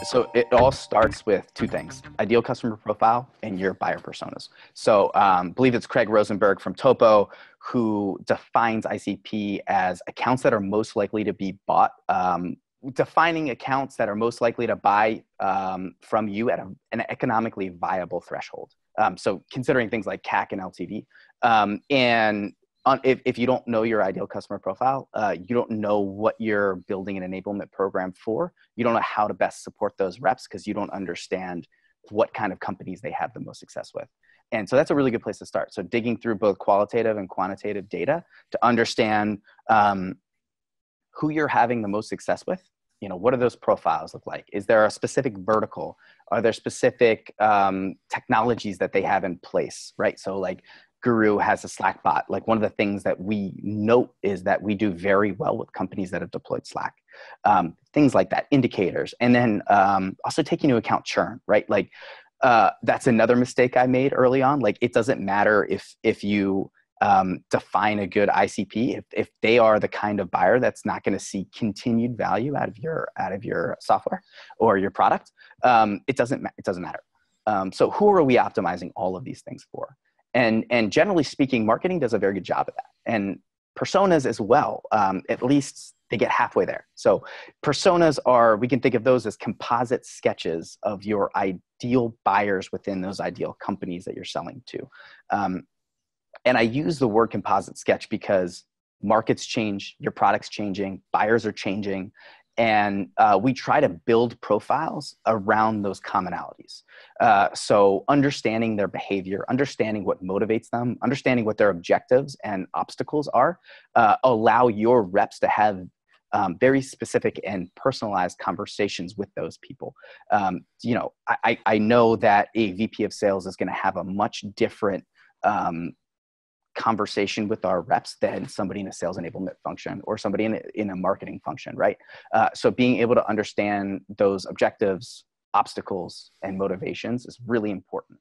So it all starts with two things: ideal customer profile and your buyer personas. So I believe it's Craig Rosenberg from Topo who defines ICP as accounts that are most likely to be bought, defining accounts that are most likely to buy from you at an economically viable threshold. So considering things like CAC and LTV. If you don't know your ideal customer profile, you don't know what you're building an enablement program for. You don't know how to best support those reps because you don't understand what kind of companies they have the most success with. And so that's a really good place to start. So digging through both qualitative and quantitative data to understand who you're having the most success with. You know, what do those profiles look like? Is there a specific vertical? Are there specific technologies that they have in place, right? So like Guru has a Slack bot. Like one of the things that we note is that we do very well with companies that have deployed Slack. Things like that, indicators. And then also taking into account churn, right? Like that's another mistake I made early on. Like it doesn't matter if you define a good ICP, if they are the kind of buyer that's not going to see continued value out of your software or your product, it doesn't matter. So who are we optimizing all of these things for? And generally speaking, marketing does a very good job of that. And personas as well, at least they get halfway there. So personas we can think of those as composite sketches of your ideal buyers within those ideal companies that you're selling to. And I use the word composite sketch because markets change, your product's changing, buyers are changing, and we try to build profiles around those commonalities. So understanding their behavior, understanding what motivates them, understanding what their objectives and obstacles are, allow your reps to have very specific and personalized conversations with those people. You know, I know that a VP of sales is going to have a much different conversation with our reps than somebody in a sales enablement function or somebody in a marketing function, right? So being able to understand those objectives, obstacles, and motivations is really important.